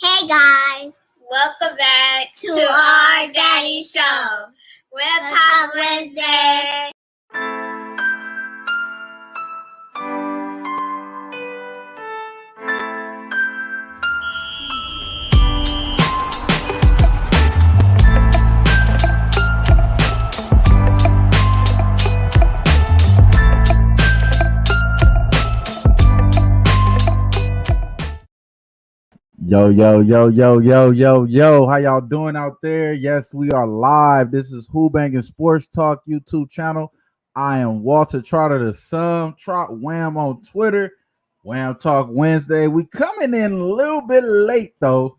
Hey guys, welcome back to our Daddy Show. WAMTalk Wednesday. Yo. How y'all doing out there? Yes, we are live. This is Who-Bangin Sports Talk YouTube channel. I am Walter Trotter the Son, TrotWAM on Twitter. WAMTalk Wednesday. We coming in a little bit late, though.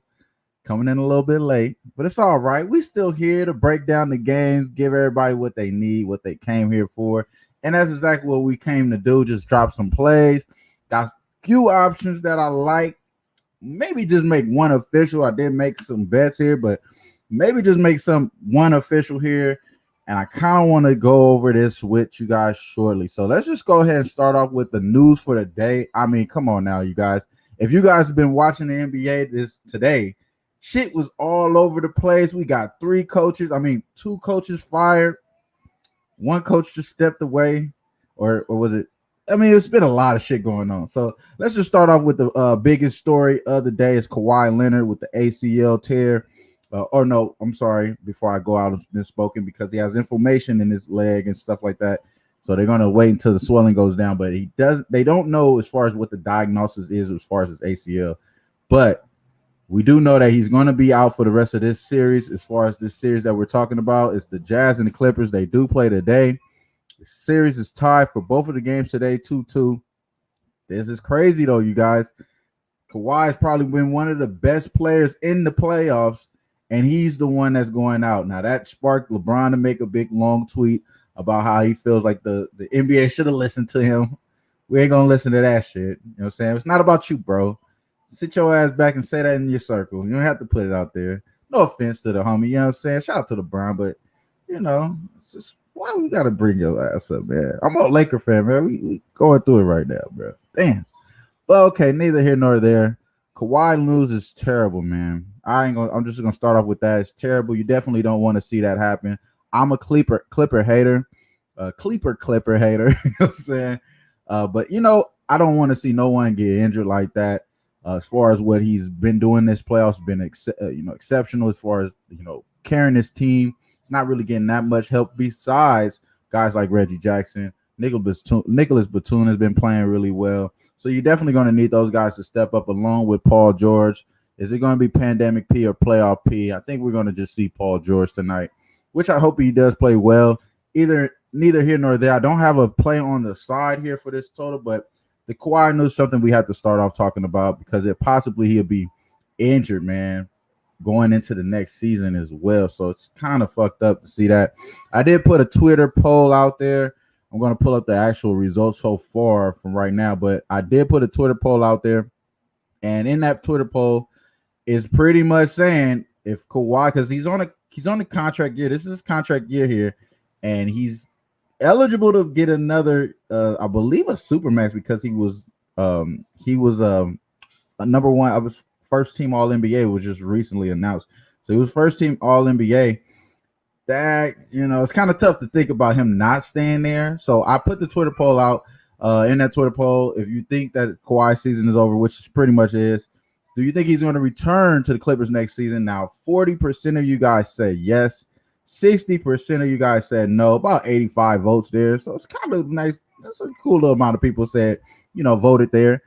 But it's all right. We still here to break down the games, give everybody what they need, what they came here for. And that's exactly what we came to do. Just drop some plays. Got a few options that I like. Maybe just make one official. I did make some bets here, but maybe just make one official here. And I kind of want to go over this with you guys shortly. So let's just go ahead and start off with the news for the day. I mean, come on now, you guys. If you guys have been watching the NBA today, shit was all over the place. We got two coaches fired. One coach just stepped away, or was it? I mean, it's been a lot of shit going on. So let's just start off with the biggest story of the day is Kawhi Leonard with the ACL tear. Before I go out and misspoken, because he has inflammation in his leg and stuff like that. So they're going to wait until the swelling goes down. But they don't know as far as what the diagnosis is as far as his ACL. But we do know that he's going to be out for the rest of this series. As far as this series that we're talking about, it's the Jazz and the Clippers. They do play today. The series is tied for both of the games today, 2-2. This is crazy, though, you guys. Kawhi has probably been one of the best players in the playoffs, and he's the one that's going out. Now, that sparked LeBron to make a big, long tweet about how he feels like the NBA should have listened to him. We ain't going to listen to that shit. You know what I'm saying? It's not about you, bro. Sit your ass back and say that in your circle. You don't have to put it out there. No offense to the homie, you know what I'm saying? Shout out to LeBron, but, it's just why we got to bring your ass up, man? I'm a Laker fan, man. We going through it right now, bro. Damn. Well, okay, neither here nor there. Kawhi news is terrible, man. I'm just gonna start off with that. It's terrible. You definitely don't want to see that happen. I'm a Clipper hater, Clipper hater. You know what I'm saying? But I don't want to see no one get injured like that. As far as what he's been doing this playoffs, been exceptional. As far as carrying his team, it's not really getting that much help besides guys like Reggie Jackson. Nicholas Batum has been playing really well. So you're definitely going to need those guys to step up along with Paul George. Is it going to be Pandemic P or Playoff P? I think we're going to just see Paul George tonight, which I hope he does play well. Neither here nor there. I don't have a play on the side here for this total, but the Kawhi news is something we have to start off talking about because he'll be injured, man, going into the next season as well. So it's kind of fucked up to see that. I did put a Twitter poll out there. I'm going to pull up the actual results so far from right now, but I did put a Twitter poll out there, and in that Twitter poll is pretty much saying if Kawhi, because he's on a contract year. This is his contract year here, and he's eligible to get another, I believe, a supermax because he was a number one. I was first team All NBA was just recently announced, so he was first team All NBA. That it's kind of tough to think about him not staying there. So I put the Twitter poll out. In that Twitter poll, if you think that Kawhi season is over, which pretty much is, do you think he's going to return to the Clippers next season? Now, 40% of you guys said yes. 60% of you guys said no. About 85 votes there. So it's kind of nice. That's a cool little amount of people said, voted there.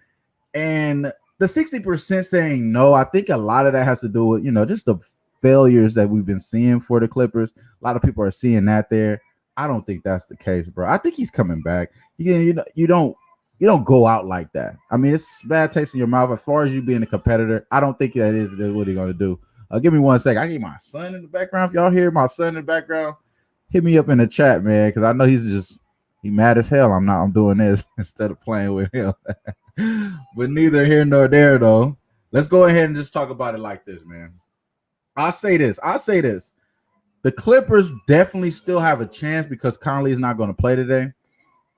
And the 60% saying no, I think a lot of that has to do with, just the failures that we've been seeing for the Clippers. A lot of people are seeing that there. I don't think that's the case, bro. I think he's coming back. You don't go out like that. I mean, it's bad taste in your mouth. As far as you being a competitor, I don't think that is what he's going to do. Give me 1 second. I get my son in the background. If y'all hear my son in the background, hit me up in the chat, man, because I know he's mad as hell. I'm doing this instead of playing with him. But neither here nor there, though. Let's go ahead and just talk about it like this, man. I'll say this. The Clippers definitely still have a chance because Conley is not going to play today.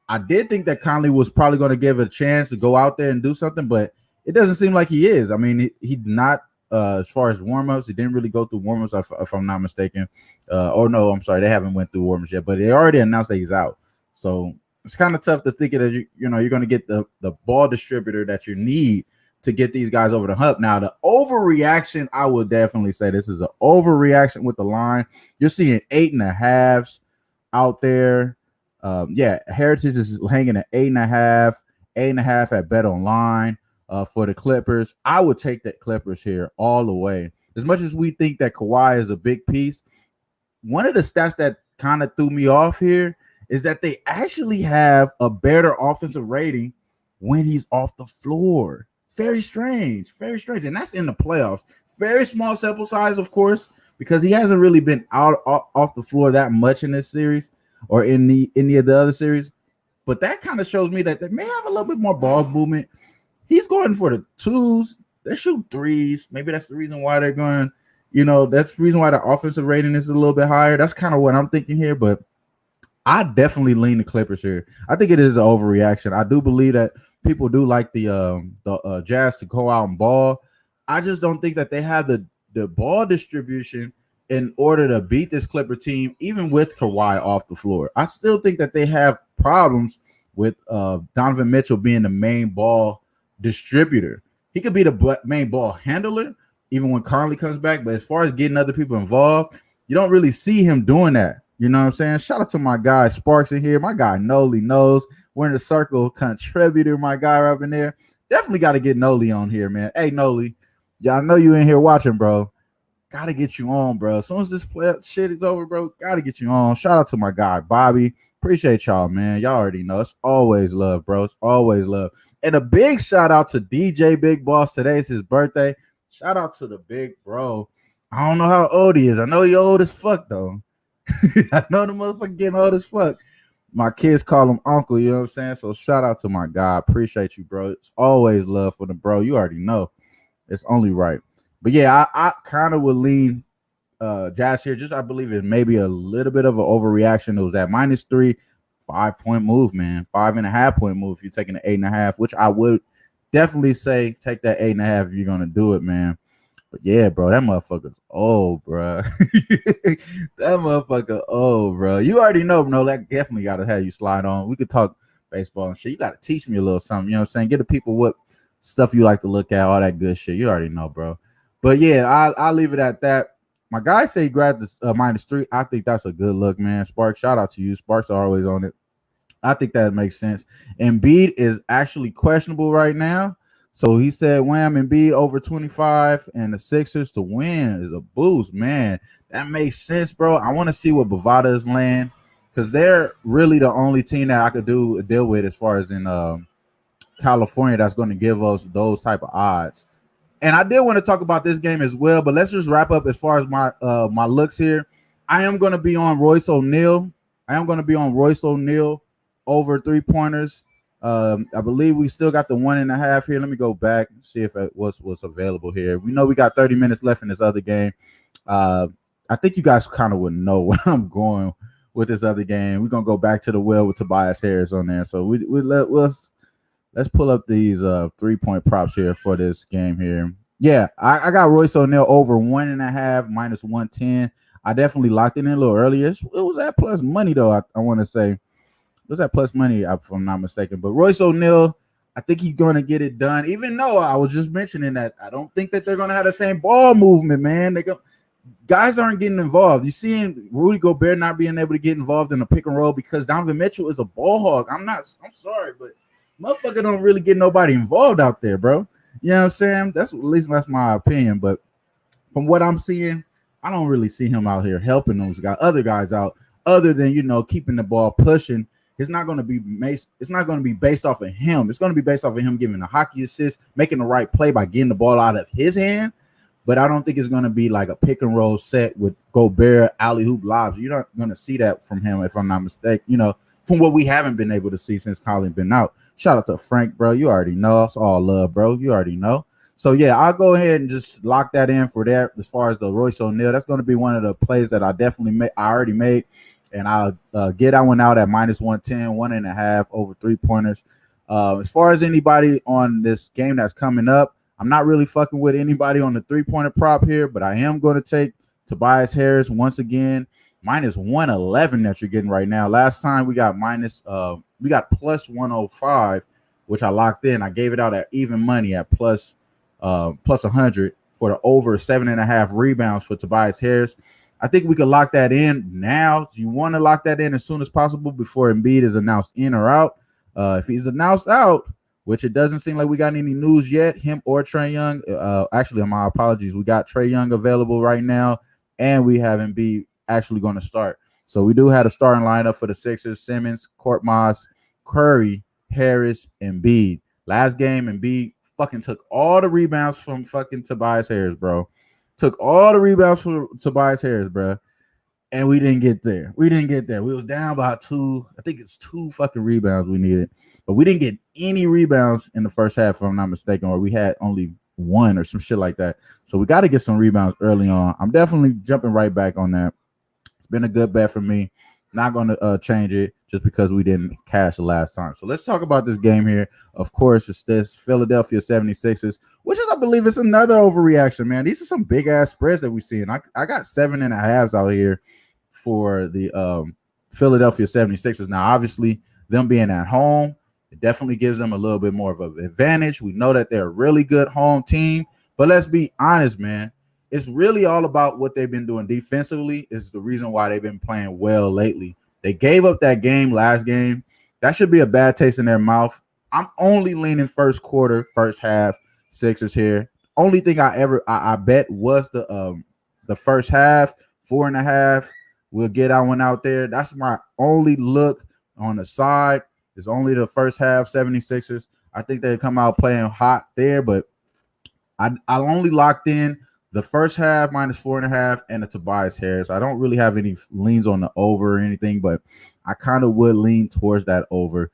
I did think that Conley was probably going to give it a chance to go out there and do something, but it doesn't seem like he is. I mean, he's not as far as warm-ups. He didn't really go through warm-ups, if I'm not mistaken. Or no, I'm sorry, they haven't went through warm-ups yet, but they already announced that he's out. So it's kind of tough to think that you're going to get the ball distributor that you need to get these guys over the hump. Now, the overreaction, I would definitely say this is an overreaction with the line. You're seeing 8.5s out there. Heritage is hanging at 8.5, 8.5 at Bet Online for the Clippers. I would take that Clippers here all the way. As much as we think that Kawhi is a big piece, one of the stats that kind of threw me off here is that they actually have a better offensive rating when he's off the floor. Very strange. And that's in the playoffs. Very small sample size, of course, because he hasn't really been out off the floor that much in this series or in any of the other series. But that kind of shows me that they may have a little bit more ball movement. He's going for the twos. They're shooting threes. Maybe that's the reason why they're going, that's the reason why the offensive rating is a little bit higher. That's kind of what I'm thinking here. But I definitely lean the Clippers here. I think it is an overreaction. I do believe that people do like the Jazz to go out and ball. I just don't think that they have the ball distribution in order to beat this Clipper team, even with Kawhi off the floor. I still think that they have problems with Donovan Mitchell being the main ball distributor. He could be the main ball handler, even when Conley comes back. But as far as getting other people involved, you don't really see him doing that. You know what I'm saying? Shout out to my guy Sparks in here. My guy Noli knows. We're in the circle contributor, my guy up in there. Definitely got to get Noli on here, man. Hey, Noli, I know you in here watching, bro. Got to get you on, bro. As soon as this shit is over, bro, got to get you on. Shout out to my guy, Bobby. Appreciate y'all, man. Y'all already know. It's always love, bro. It's always love. And a big shout out to DJ Bigboss. Today's his birthday. Shout out to the big bro. I don't know how old he is. I know he old as fuck, though. I know the motherfucker getting old as fuck. My kids call him uncle, you know what I'm saying? So shout out to my guy. Appreciate you, bro. It's always love for the bro. You already know. It's only right. But yeah, I kind of would lean Jazz here. Just I believe it may be a little bit of an overreaction. It was at -3, 5-point move, man. 5.5-point move if you're taking the 8.5, which I would definitely say take that 8.5 if you're gonna do it, man. But yeah, bro, that motherfucker's old, bro. That motherfucker old, bro. You already know, bro. That definitely got to have you slide on. We could talk baseball and shit. You got to teach me a little something. You know what I'm saying? Get the people what stuff you like to look at, all that good shit. You already know, bro. But yeah, I'll leave it at that. My guy say he grabbed the -3. I think that's a good look, man. Sparks, shout out to you. Sparks are always on it. I think that makes sense. Embiid is actually questionable right now. So he said Wham Embiid over 25 and the Sixers to win is a boost, man. That makes sense, bro. I want to see what Bovada is laying because they're really the only team that I could do a deal with as far as in California that's going to give us those type of odds. And I did want to talk about this game as well, but let's just wrap up as far as my looks here. I am going to be on Royce O'Neal. Over 3-pointers. I believe we still got the 1.5 here. Let me go back and see if it was available here. We know we got 30 minutes left in this other game. I think you guys kind of would know where I'm going with this other game. We're gonna go back to the well with Tobias Harris on there. So let's pull up these 3-point props here for this game here. Yeah, I got Royce O'Neal over 1.5 -110. I definitely locked it in a little earlier. It was at plus money though. I want to say. It was at plus money, if I'm not mistaken. But Royce O'Neal, I think he's going to get it done. Even though I was just mentioning that I don't think that they're going to have the same ball movement, man. Guys aren't getting involved. You seeing Rudy Gobert not being able to get involved in a pick and roll because Donovan Mitchell is a ball hog. I'm sorry, but motherfucker don't really get nobody involved out there, bro. You know what I'm saying? At least that's my opinion. But from what I'm seeing, I don't really see him out here helping those other guys out, other than keeping the ball pushing. It's not going to be based off of him. It's going to be based off of him giving a hockey assist, making the right play by getting the ball out of his hand. But I don't think it's going to be like a pick and roll set with Gobert, alley-oop lobs. You're not going to see that from him, if I'm not mistaken, from what we haven't been able to see since Colin been out. Shout out to Frank, bro. You already know. It's all love, bro. You already know. So, yeah, I'll go ahead and just lock that in for that as far as the Royce O'Neal. That's going to be one of the plays that I already made. And I'll get that one out at -110, 1.5 over 3-pointers. As far as anybody on this game that's coming up, I'm not really fucking with anybody on the 3-pointer prop here, but I am going to take Tobias Harris once again. Minus 111 that you're getting right now. Last time we got plus 105, which I locked in. I gave it out at even money at plus 100 for the over 7.5 rebounds for Tobias Harris. I think we could lock that in now. You want to lock that in as soon as possible before Embiid is announced in or out. If he's announced out, which it doesn't seem like we got any news yet, him or Trae Young. Actually, my apologies. We got Trae Young available right now, and we have Embiid actually going to start. So we do have a starting lineup for the Sixers: Simmons, Korkmaz, Curry, Harris, and Embiid. Last game, Embiid fucking took all the rebounds from fucking Tobias Harris, bro. Took all the rebounds from Tobias Harris, bro. And we didn't get there. We was down by 2. I think it's 2 fucking rebounds we needed. But we didn't get any rebounds in the first half, if I'm not mistaken, or we had only 1 or some shit like that. So we got to get some rebounds early on. I'm definitely jumping right back on that. It's been a good bet for me. Not going to change it just because we didn't cash the last time. So let's talk about this game here. Of course, it's this Philadelphia 76ers, which is, I believe, it's another overreaction, man. These are some big-ass spreads that we see. And I got 7.5s out here for the Philadelphia 76ers. Now, obviously, them being at home, it definitely gives them a little bit more of an advantage. We know that they're a really good home team. But let's be honest, man. It's really all about what they've been doing defensively. Is the reason why they've been playing well lately. They gave up that game last game. That should be a bad taste in their mouth. I'm only leaning first quarter, first half Sixers here. Only thing I bet was the first half, 4.5. We'll get that one out there. That's my only look on the side. It's only the first half 76ers. I think they come out playing hot there, but I only locked in the first half minus 4.5 and the Tobias Harris. I don't really have any leans on the over or anything, but I kind of would lean towards that over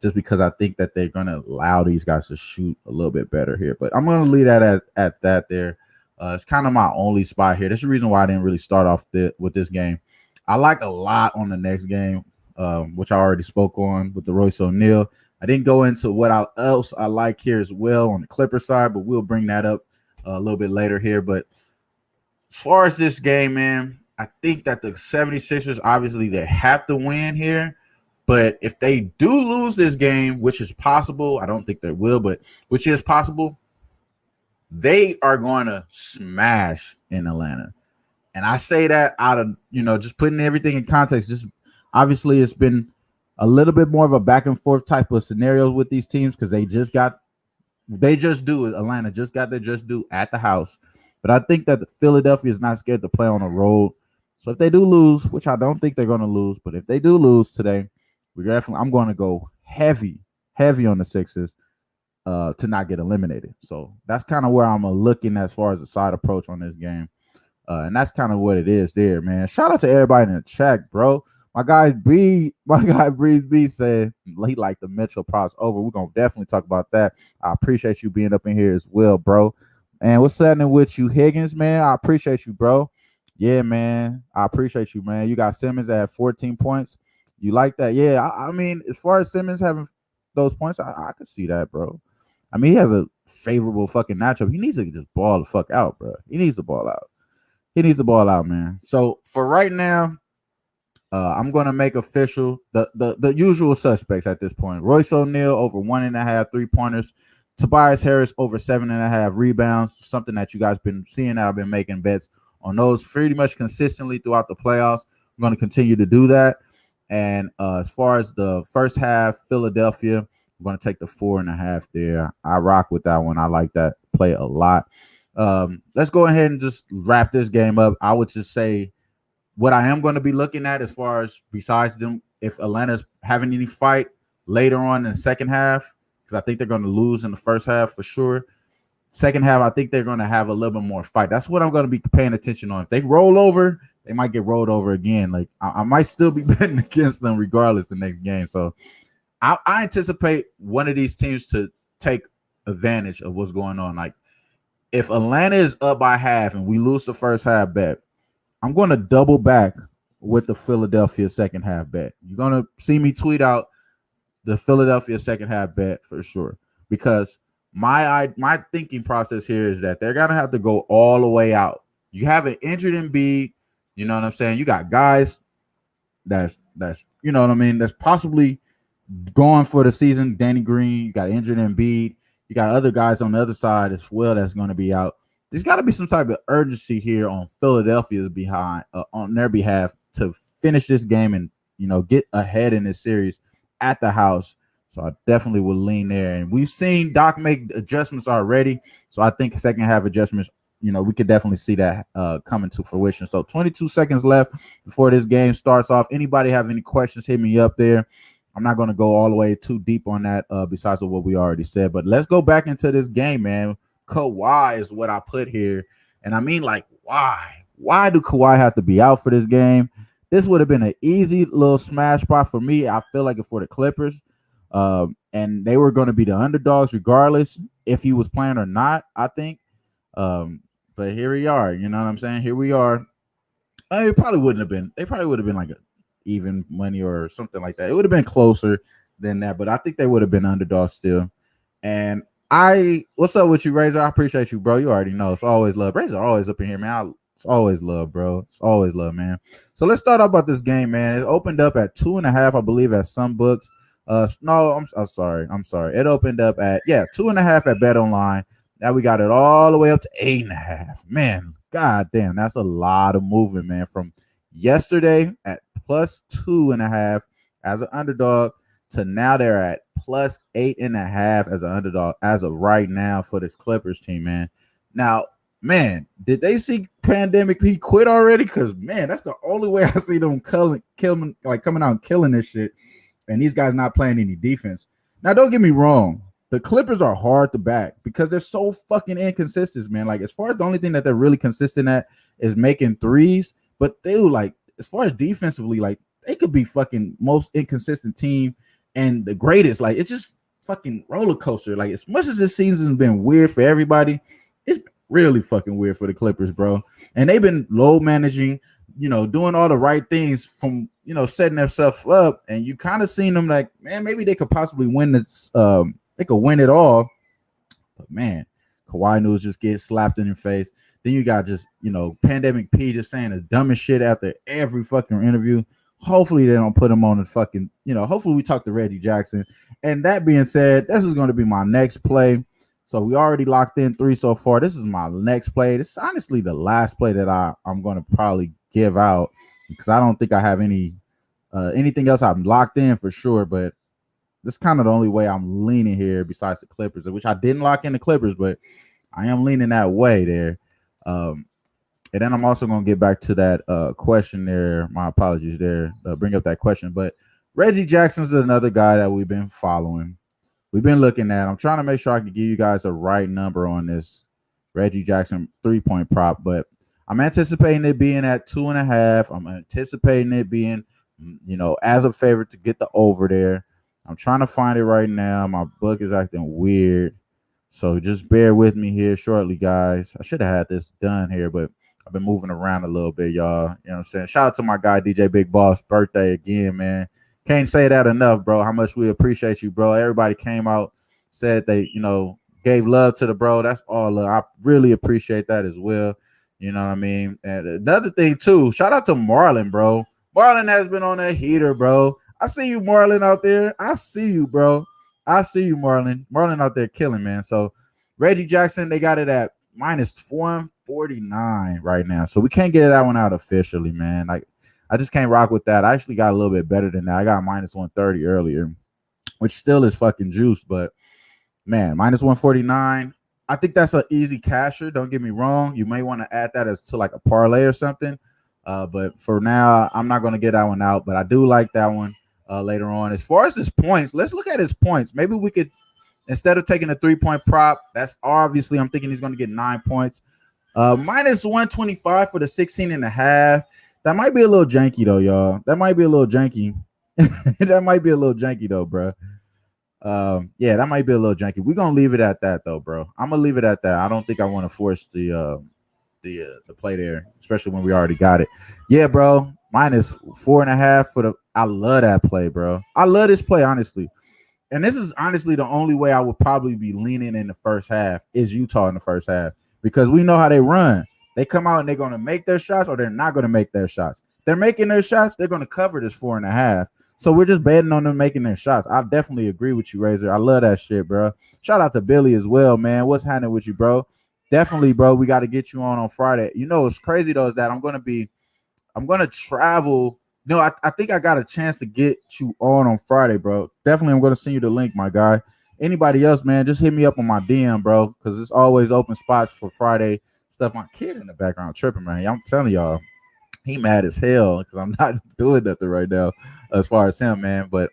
just because I think that they're going to allow these guys to shoot a little bit better here. But I'm going to leave that at that there. It's kind of my only spot here. That's the reason why I didn't really start off with this game. I like a lot on the next game, which I already spoke on with the Royce O'Neal. I didn't go into what else I like here as well on the Clipper side, but we'll bring that up a little bit later here. But as far as this game, man, I think that the 76ers, obviously, they have to win here. But if they do lose this game, which is possible, I don't think they will, but which is possible, they are going to smash in Atlanta. And I say that out of, just putting everything in context. Just obviously, it's been a little bit more of a back and forth type of scenarios with these teams because Atlanta just got their just due at the house. But I think that the Philadelphia is not scared to play on the road. So if they do lose, which I don't think they're going to lose, but if they do lose today, I'm going to go heavy on the Sixers to not get eliminated. So that's kind of where I'm looking as far as the side approach on this game. And that's kind of what it is there, man. Shout out to everybody in the chat, bro. My guy Breeze B said he liked the Metro props over. We're gonna definitely talk about that. I appreciate you being up in here as well, bro. And what's happening with you, Higgins, man? I appreciate you, bro. Yeah, man. I appreciate you, man. You got Simmons at 14 points. You like that? Yeah. I mean, as far as Simmons having those points, I could see that, bro. I mean, he has a favorable fucking matchup. He needs to just ball the fuck out, bro. He needs to ball out, man. So for right now, I'm going to make official the usual suspects at this point. Royce O'Neal over 1.5 3-pointers. Tobias Harris over 7.5 rebounds. Something that you guys been seeing that I've been making bets on those pretty much consistently throughout the playoffs. I'm going to continue to do that. And as far as the first half, Philadelphia, I'm going to take the 4.5 there. I rock with that one. I like that play a lot. Let's go ahead and just wrap this game up. I would just say what I am going to be looking at as far as besides them, if Atlanta's having any fight later on in the second half, because I think they're going to lose in the first half for sure. Second half, I think they're going to have a little bit more fight. That's what I'm going to be paying attention on. If they roll over, they might get rolled over again. Like I might still be betting against them regardless the next game. So I anticipate one of these teams to take advantage of what's going on. Like if Atlanta is up by half and we lose the first half bet, I'm going to double back with the Philadelphia second half bet. You're going to see me tweet out the Philadelphia second half bet for sure, because My thinking process here is that they're gonna have to go all the way out. You have an injured Embiid, you know what I'm saying? You got guys that's you know what I mean, that's possibly going for the season. Danny Green, you got injured Embiid, you got other guys on the other side as well that's going to be out. There's got to be some type of urgency here on Philadelphia's behind on their behalf to finish this game and get ahead in this series at the house. So I definitely will lean there. And we've seen Doc make adjustments already. So I think second half adjustments, we could definitely see that coming to fruition. So 22 seconds left before this game starts off. Anybody have any questions, hit me up there. I'm not going to go all the way too deep on that besides of what we already said. But let's go back into this game, man. Kawhi is what I put here. And I mean, like, why? Why do Kawhi have to be out for this game? This would have been an easy little smash spot for me. I feel like for the Clippers. And they were going to be the underdogs regardless if he was playing or not, I think. But here we are. You know what I'm saying? Here we are. It probably wouldn't have been. They probably would have been like even money or something like that. It would have been closer than that, but I think they would have been underdogs still. And what's up with you, Razor? I appreciate you, bro. You already know it's always love. Razor always up in here, man. It's always love, bro. It's always love, man. So let's start off about this game, man. It opened up at 2.5, I believe, at some books. No, I'm sorry. It opened up at 2.5 at Bet Online. Now we got it all the way up to 8.5. Man, god damn, that's a lot of movement, man. From yesterday at plus 2.5 as an underdog to now they're at plus 8.5 as an underdog as of right now for this Clippers team, man. Now, man, did they see Pandemic P quit already? Because, man, that's the only way I see them coming out and killing this shit. And these guys not playing any defense. Now, don't get me wrong. The Clippers are hard to back because they're so fucking inconsistent, man. Like, as far as the only thing that they're really consistent at is making threes. But they like, as far as defensively, like, they could be fucking most inconsistent team and the greatest. Like, it's just fucking roller coaster. Like, as much as this season's been weird for everybody, it's really fucking weird for the Clippers, bro. And they've been low managing, doing all the right things from, setting themselves up. And you kind of seen them like, man, maybe they could possibly win this. They could win it all. But, man, Kawhi News just get slapped in the face. Then you got just, Pandemic P just saying the dumbest shit after every fucking interview. Hopefully they don't put him on the fucking, hopefully we talk to Reggie Jackson. And that being said, this is going to be my next play. So we already locked in 3 so far. This is my next play. This is honestly the last play that I'm going to probably give out because I don't think I have anything else I'm locked in for sure. But this is kind of the only way I'm leaning here besides the Clippers, which I didn't lock in the Clippers, but I am leaning that way there. And then I'm also going to get back to that question there. My apologies there. Bring up that question. But Reggie Jackson's another guy that we've been following. We've been looking at. I'm trying to make sure I can give you guys the right number on this Reggie Jackson 3-point prop. But I'm anticipating it being at 2.5. I'm anticipating it being, as a favorite to get the over there. I'm trying to find it right now. My book is acting weird. So just bear with me here shortly, guys. I should have had this done here, but I've been moving around a little bit, y'all. You know what I'm saying? Shout out to my guy, DJ Bigboss, birthday again, man. Can't say that enough, bro. How much we appreciate you, bro. Everybody came out, said they, gave love to the bro. That's all love. I really appreciate that as well. You know what I mean? And another thing, too, shout out to Marlon, bro. Marlon has been on that heater, bro. I see you, Marlon, out there. I see you, bro. I see you, Marlon. Marlon out there killing, man. So Reggie Jackson, they got it at minus 149 right now. So we can't get that one out officially, man. Like, I just can't rock with that. I actually got a little bit better than that. I got minus 130 earlier, which still is fucking juice. But, man, minus 149, I think that's an easy casher. Don't get me wrong. You may want to add that as to like a parlay or something. But for now, I'm not going to get that one out. But I do like that one later on. As far as his points, let's look at his points. Maybe we could, instead of taking a 3-point prop, that's obviously I'm thinking he's going to get 9 points. Minus 125 for the 16.5. That might be a little janky, though, y'all. That might be a little janky. That might be a little janky, though, bro. That might be a little janky. We're going to leave it at that, though, bro. I'm going to leave it at that. I don't think I want to force the play there, especially when we already got it. Yeah, bro. Minus 4.5 for the – I love that play, bro. I love this play, honestly. and this is honestly the only way I would probably be leaning in the first half is Utah in the first half, because we know how they run. They come out and they're going to make their shots, or they're not going to make their shots. They're making their shots, they're going to cover this 4.5. So we're just betting on them making their shots. I definitely agree with you, Razor. I love that shit, bro. Shout out to Billy as well, man. What's happening with you, bro? Definitely, bro. We got to get you on Friday. You know what's crazy though is that I'm gonna travel. No, I think I got a chance to get you on Friday, bro. Definitely, I'm gonna send you the link, my guy. Anybody else, man, just hit me up on my DM, bro, because it's always open spots for Friday stuff. My kid in the background tripping, man. I'm telling y'all, he mad as hell because I'm not doing nothing right now as far as him, man. But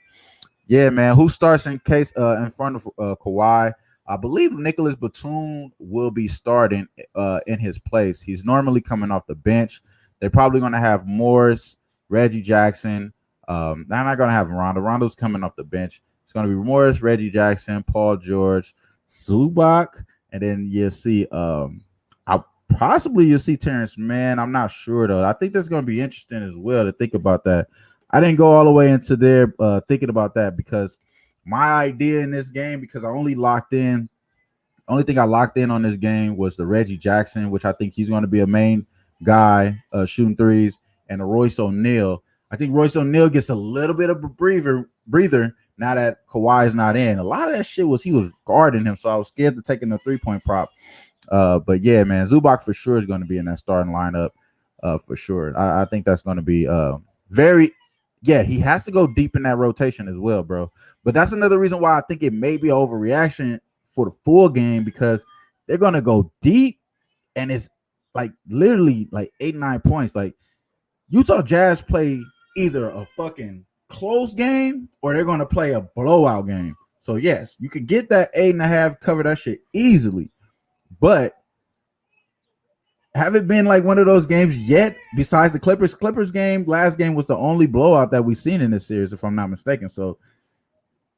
yeah, man, who starts in case in front of Kawhi? I believe Nicholas Batum will be starting in his place. He's normally coming off the bench. They're probably going to have Morris, Reggie Jackson. They're not going to have Rondo. Rondo's coming off the bench. It's going to be Morris, Reggie Jackson, Paul George, Zubac, and then you'll see you'll see Terrence Mann. I'm not sure though. I think that's going to be interesting as well to think about that. I didn't go all the way into there thinking about that because my idea in this game, because only thing I locked in on this game was the Reggie Jackson, which I think he's going to be a main guy shooting threes, and the Royce O'Neal. I think Royce O'Neal gets a little bit of a breather now that Kawhi is not in. A lot of that shit was he was guarding him, so I was scared to take in the 3-point prop. But yeah, man, Zubac for sure is going to be in that starting lineup for sure. I think that's going to be he has to go deep in that rotation as well, bro. But that's another reason why I think it may be an overreaction for the full game, because they're going to go deep and it's like literally like 8-9 points. Like Utah Jazz play either a fucking close game or they're going to play a blowout game. So yes, you could get that 8.5, cover that shit easily. But haven't been like one of those games yet besides the Clippers game. Last game was the only blowout that we've seen in this series, if I'm not mistaken. So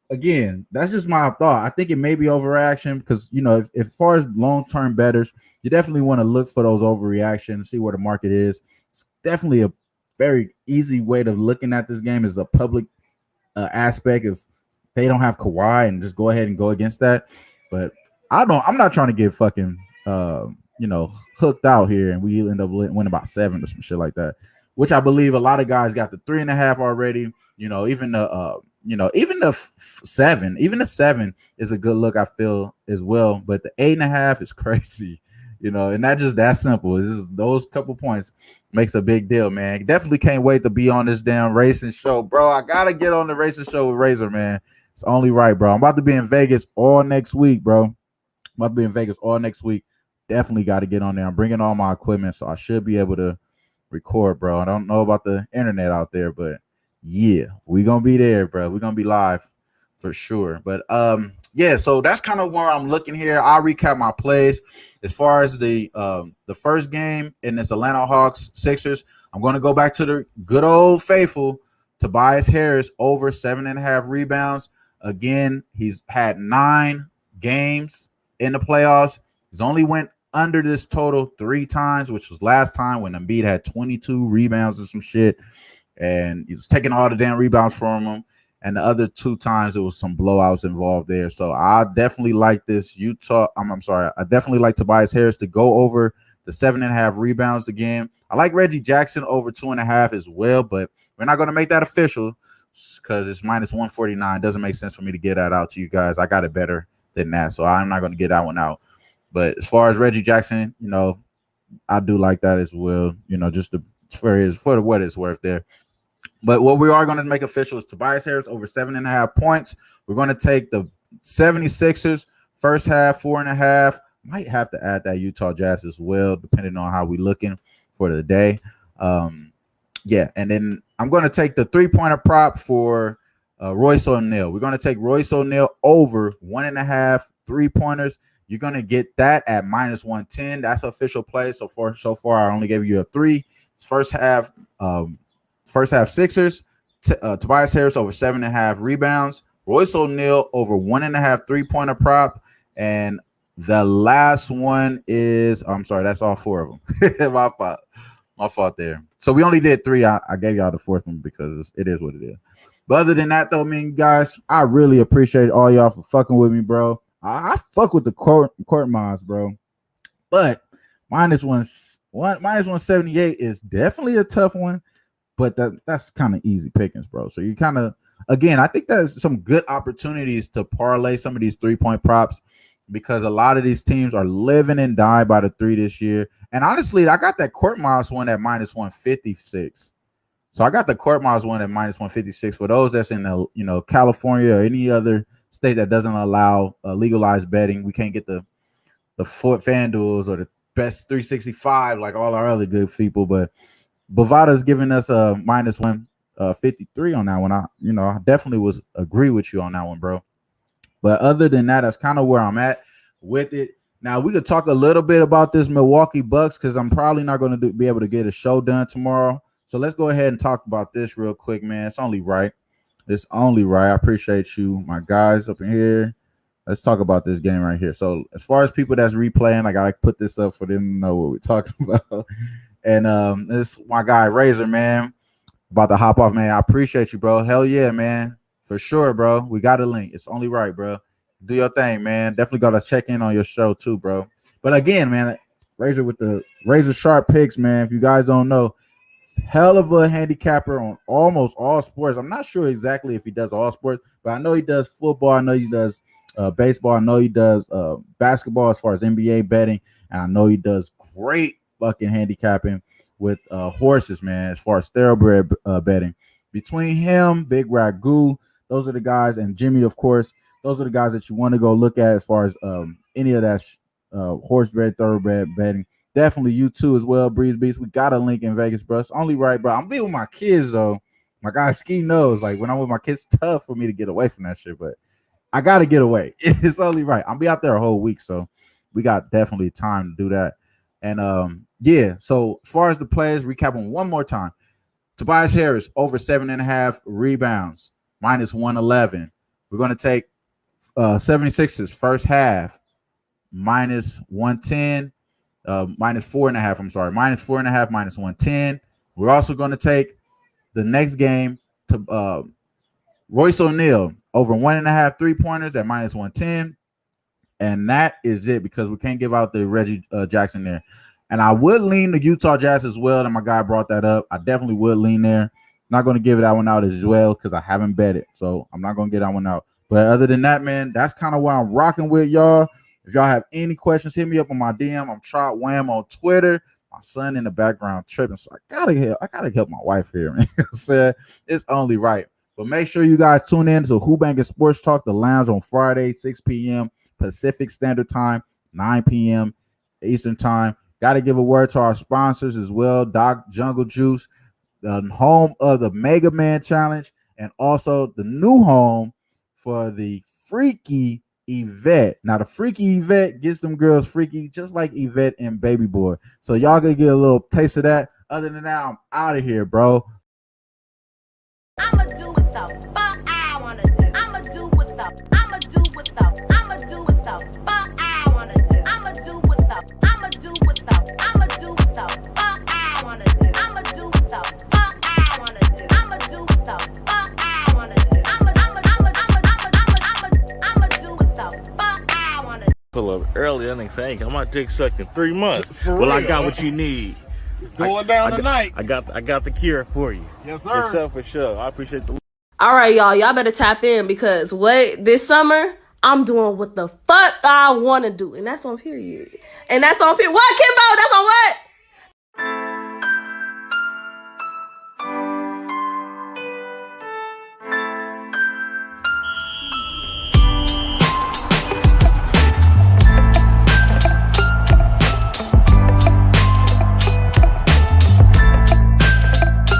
again, that's just my thought. I think it may be overreaction because, you know, if as far as long-term bettors, you definitely want to look for those overreactions, see where the market is. It's definitely a very easy way to looking at this game is a public aspect. If they don't have Kawhi, and just go ahead and go against that. But I'm not trying to get fucking hooked out here and we end up winning about 7 or some shit like that, which I believe a lot of guys got the 3.5 already. Even the 7 is a good look, I feel, as well. But the 8.5 is crazy, and not just that simple. It's just those couple points makes a big deal, man. Definitely can't wait to be on this damn racing show, bro. I gotta get on the racing show with Razor, man. It's only right, bro. I'm about to be in Vegas all next week, bro. Definitely got to get on there. I'm bringing all my equipment, so I should be able to record, bro. I don't know about the internet out there, but yeah, we're gonna be there, bro. We're gonna be live for sure. But so that's kind of where I'm looking here. I'll recap my plays. As far as the first game in this Atlanta Hawks Sixers, I'm gonna go back to the good old faithful Tobias Harris over 7.5 rebounds. Again, he's had 9 games in the playoffs. He's only went under this total 3 times, which was last time when Embiid had 22 rebounds or some shit, and he was taking all the damn rebounds from him. And the other 2 times, it was some blowouts involved there. So I definitely like this I definitely like Tobias Harris to go over the 7.5 rebounds again. I like Reggie Jackson over 2.5 as well, but we're not going to make that official because it's minus 149. It doesn't make sense for me to get that out to you guys. I got it better than that, so I'm not going to get that one out. But as far as Reggie Jackson, I do like that as well, just for what it's worth there. But what we are going to make official is Tobias Harris over 7.5 points. We're going to take the 76ers first half 4.5. Might have to add that Utah Jazz as well, depending on how we're looking for the day. And then I'm going to take the 3-pointer prop for Royce O'Neal. We're going to take Royce O'Neal over 1.5 3-pointers. You're going to get that at minus 110. That's official play. So far, I only gave you a 3. First half Sixers. Tobias Harris over 7.5 rebounds. Royce O'Neal over 1.5 3-pointer prop. And the last one is, that's all 4 of them. My fault there. So we only did 3. I gave y'all the 4th one because it is what it is. But other than that, though, man, guys, I really appreciate all y'all for fucking with me, bro. I fuck with the court mods, bro. But minus 178 is definitely a tough one. But that's kind of easy pickings, bro. So you kind of, again, I think there's some good opportunities to parlay some of these 3-point props because a lot of these teams are living and die by the 3 this year. And honestly, I got that court miles one at minus 156. So I got the court miles one at minus 156 for those that's in the, California or any other state that doesn't allow legalized betting. We can't get the Fort FanDuels or the best 365 like all our other good people, but Bovada's giving us a minus 153 on that one. I definitely agree with you on that one, bro. But other than that, that's kind of where I'm at with it. Now we could talk a little bit about this Milwaukee Bucks because I'm probably not going to be able to get a show done tomorrow. So let's go ahead and talk about this real quick, man. It's only right. I appreciate you, my guys up in here. Let's talk about this game right here. So as far as people that's replaying, I gotta put this up for them to know what we're talking about. And this my guy Razor, man, about to hop off, man. I appreciate you, bro. Hell yeah, man, for sure, bro. We got a link. It's only right, bro. Do your thing, man. Definitely gotta check in on your show too, bro. But again, man, Razor with the razor sharp picks, man. If you guys don't know, hell of a handicapper on almost all sports. I'm not sure exactly if he does all sports, but I know he does football. I know he does baseball. I know he does basketball as far as NBA betting, and I know he does great fucking handicapping with horses, man, as far as thoroughbred betting. Between him, Big Ragoo, those are the guys, and Jimmy, of course, those are the guys that you want to go look at as far as any of that horsebred, thoroughbred betting. Definitely you too as well, Breeze Beast. We got a link in Vegas, bro. It's only right, bro. I'm being with my kids, though. My guy Ski knows, like, when I'm with my kids, it's tough for me to get away from that shit, but I got to get away. It's only right. I'll be out there a whole week, so we got definitely time to do that. And, yeah, so as far as the players, recap them one more time. Tobias Harris, over 7.5 rebounds, minus 111. We're going to take 76ers first half, minus 110. Minus 4.5. I'm sorry, minus 4.5, minus 110. We're also going to take the next game to Royce O'Neal over 1.5 3-pointers at minus 110. And that is it because we can't give out the Reggie Jackson there. And I would lean the Utah Jazz as well. And my guy brought that up. I definitely would lean there. Not going to give that one out as well because I haven't bet it. So I'm not going to get that one out. But other than that, man, that's kind of what I'm rocking with, y'all. If y'all have any questions, hit me up on my DM. I'm TrotWAM on Twitter. My son in the background tripping, so I gotta help my wife here, man. It's only right. But make sure you guys tune in to Who-Bangin Sports Talk, the lounge on Friday, 6 p.m. Pacific Standard Time, 9 p.m. Eastern Time. Got to give a word to our sponsors as well. Doc Jungle Juice, the home of the Mega Man Challenge, and also the new home for the Freaky Yvette. Now the Freaky Yvette gets them girls freaky just like Yvette and Baby Boy. So y'all gonna get a little taste of that. Other than that, I'm out of here, bro. I'ma do what the fuck I wanna do. I'ma do what the fuck I wanna do. I'ma do what the fuck I wanna do. I'ma do what the fuck I wanna do. I'ma do what the fuck I wanna do. I'ma do what the fuck I wanna do. I'ma do what the fuck I wanna do. I'ma do what the fuck I wanna do. Pull up early, that nigga say, "Ain't my dick sucked in 3 months." For well, real. I got what you need. It's going down tonight. I got the cure for you. Yes, sir. For sure. I appreciate the. All right, y'all better tap in because this summer, I'm doing what the fuck I want to do. And that's on period. What, Kimbo? That's on what?